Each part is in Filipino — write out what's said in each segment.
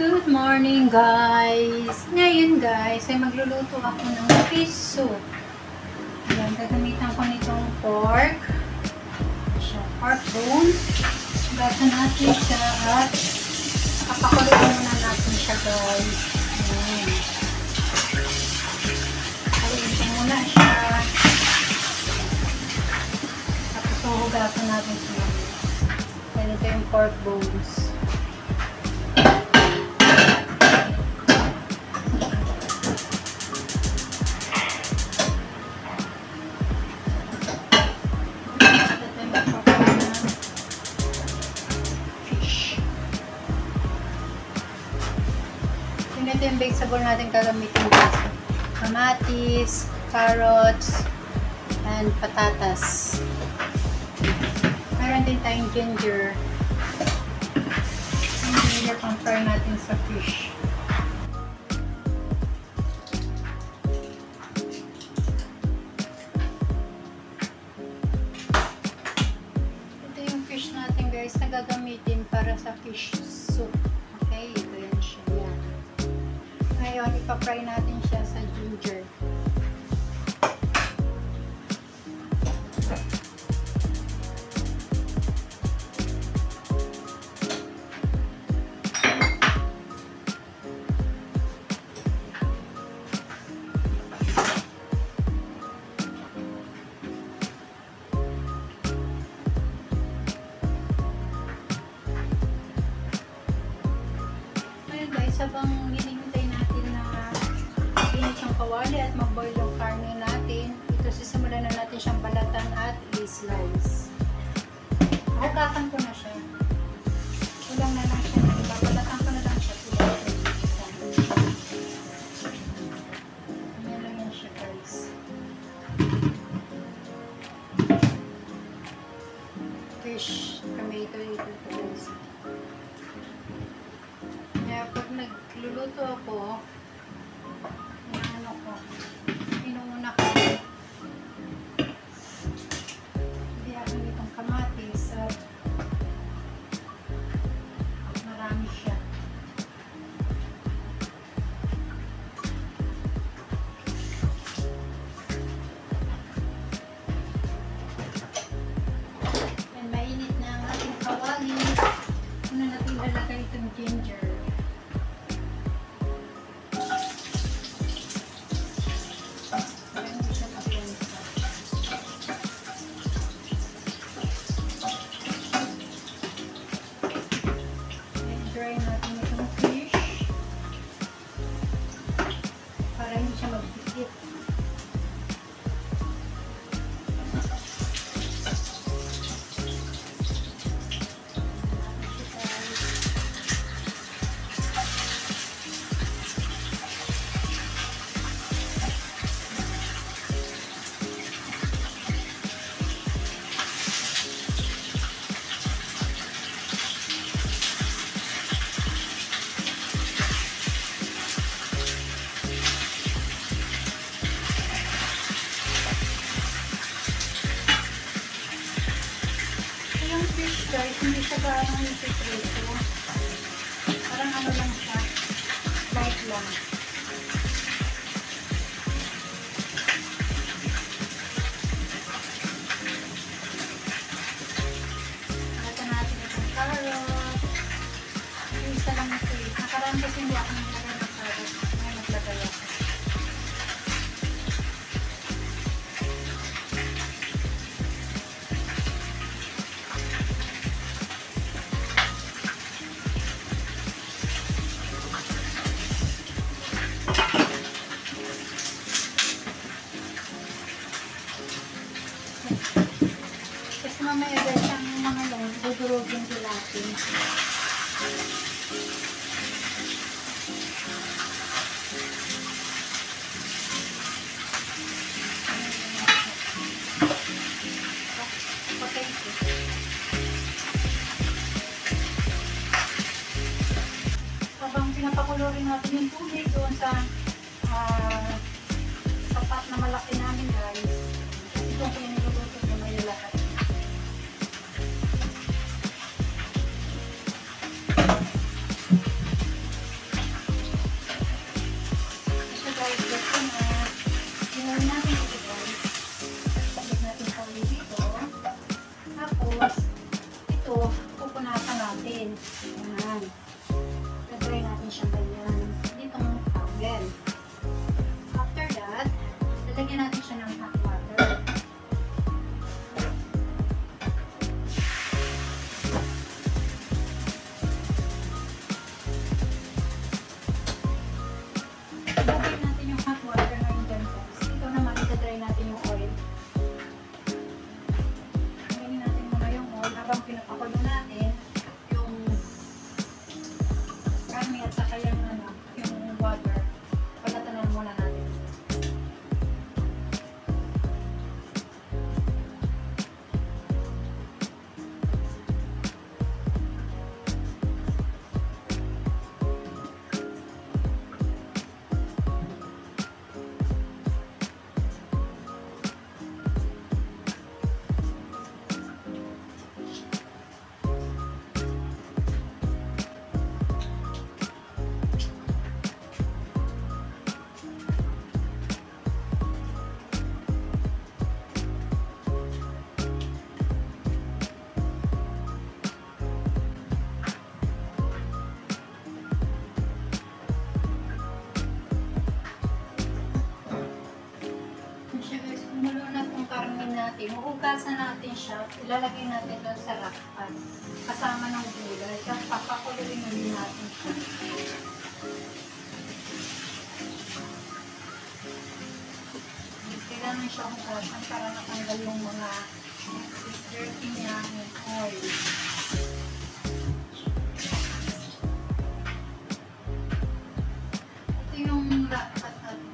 Good morning guys! Ngayon guys ay magluluto ako ng fish soup. Ayan, gagamitan ko nitong pork. Pork bone. Gasa natin siya at kapakuluan muna natin siya guys. Ayan. Haluin ko muna siya. Tapos huhugasan natin siya. Ayan, ito yung pork bones. Ito yung vegetable natin gagamitin guys. Kamatis, carrots, and patatas. Meron din tayong ginger. Yung ginger pang fry natin sa fish. Ito yung fish natin guys na gagamitin para sa fish soup. Okay, ito yan siya. Yan. Ngayon, ipapry natin siya sa ginger. Ngayon guys, habang kawali at mag-boil yung karne natin. Ito sisimulan na natin siyang balatan at i-slice. Hugasan ko na siya. Kulang na lang siya. Babalatan ko na lang siya. Ganyan lang yan siya guys. Fish, tomato, ito guys. Kaya pag nagluluto ako, inuna ko diyakin itong kamatis at marami siya. And mainit na ang ating kawali. Una natin lalagay itong ginger. Dry natin itong fish para hindi siya magdikit. Yung fish guys, hindi siya parang nisipreso. Parang ano lang siya, light lang. Nagatan natin itong carrot. Yung isa lang ito eh. Nakaraan kasi hindi ako naglagay ng carrot. Ngayon naglagay ako. Kasi mamaya guys, ang mga yan, dudurugin din natin. Habang pinapakulorin natin yung tubig doon sa sapat na malaki namin guys. Ito ang piniluluto ko ngayon lahat. Tapos, ito, pupunasan natin. Ayan. Lagay natin siya ganyan. Ditong towel. After that, lalagyan natin siya ng hot water. Ilagay natin yung hot water ngayon dyan, guys. Ito naman, itadry natin yung oil. Lagyan natin muna yung oil habang pinapakulo natin yung karne at saka yung water. Pagkatanan muna natin. Hugasan natin siya, ilalagay natin doon sa rakpan kasama ng gulay. Tapos papakuluin natin siya. Kailangan siya hugasan para natanggal yung mga dirty niya ng oil. Ito yung rakpan natin.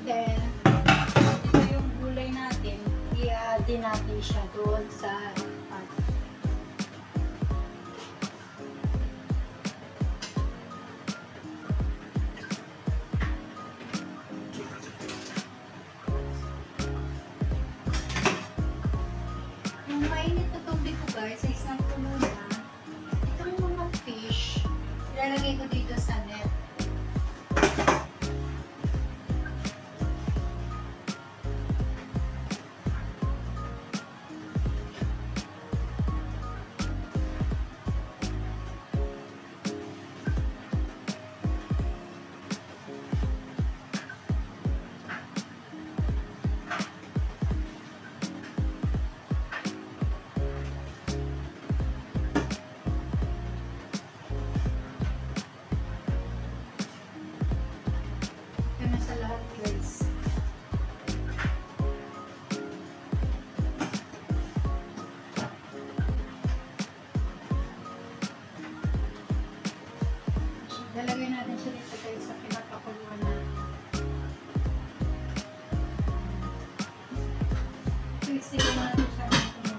Then, ito yung gulay natin, i-add natin siya doon sa pan. Yung mainit na tubig ko guys, sa isang puno na, itong mga fish, ilalagay ko dito sa net. Lalagay natin siya dito guys sa pinapakuluan natin. Isigil natin siya dito.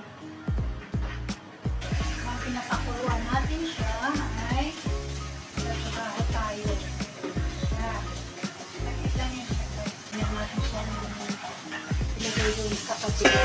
Ang pinapakuluan natin siya ay trabaho tayo. Yan. Nakita niyo siya guys. Yan natin siya ilagay doon sa kabila.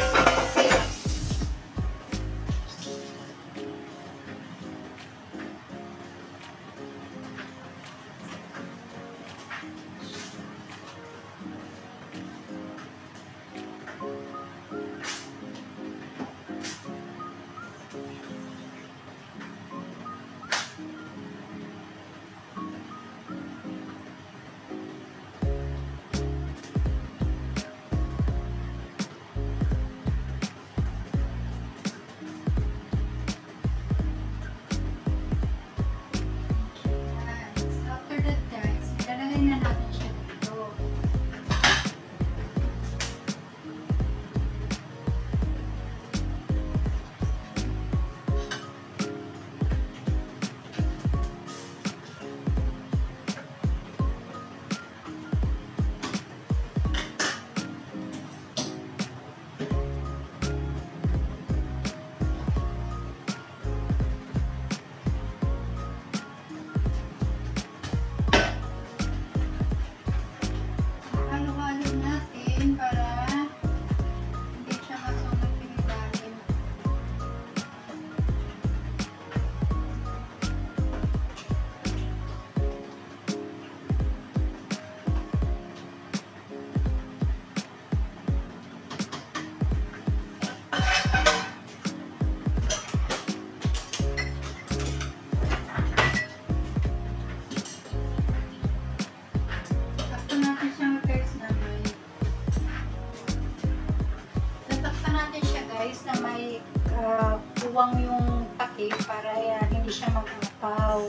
maluwang yung takip para hindi siya mag-upaw.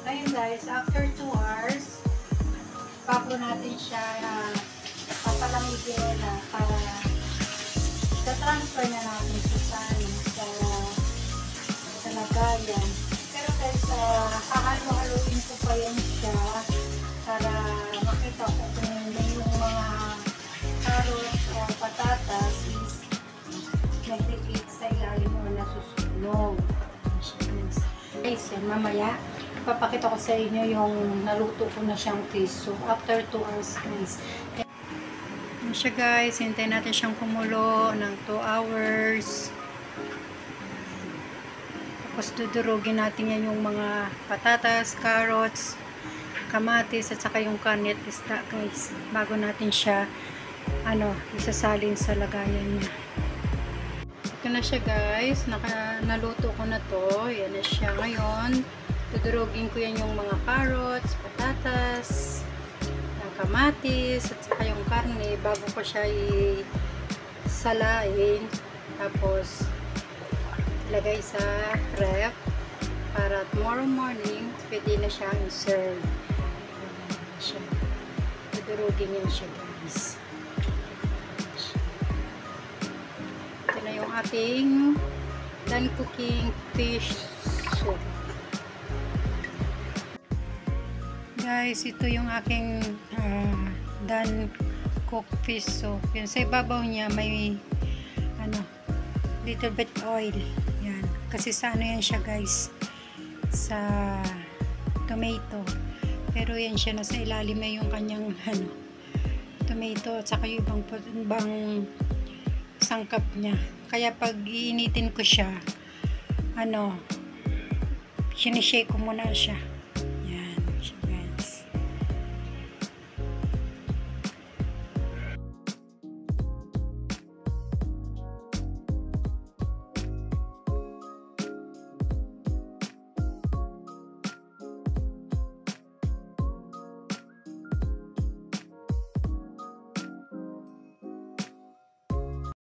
Ngayon guys, after 2 hours, bago natin siya papalamigin para transfer na natin sa lagayan. Pero guys, hahalo-haluin ko pa yan siya para makita ko kung yung mga carrots o patatas is nagdikit sa ilalim o nasusunog. Guys, mamaya papakita ko sa inyo yung naluto ko na siyang piso after 2 hours guys. Yan siya guys, hintayin natin siyang kumulo ng 2 hours. Tapos dudurugin natin yan yung mga patatas, carrots, kamatis at saka yung kanin at isda guys, bago natin siya isasalin sa lagayan niya. Ito na siya guys, naluto ko na to. Yan na siya ngayon. Dudurugin ko yan yung mga carrots, patatas, kamatis at saka yung karne bago ko siya isalain. Tapos ilagay sa ref para tomorrow morning pwede na siyang i-serve. Dudurugin yan siya guys. Ito na yung ating done cooking fish soup. Guys, ito yung aking done cooked fish soup. Yan, sa ibabaw niya may little bit oil. Yan. Kasi sa yan siya guys, sa tomato. Pero yan siya, nasa ilalim na yung kanyang tomato at saka yung ibang sangkap niya. Kaya pag iinitin ko siya, sinishake ko muna siya.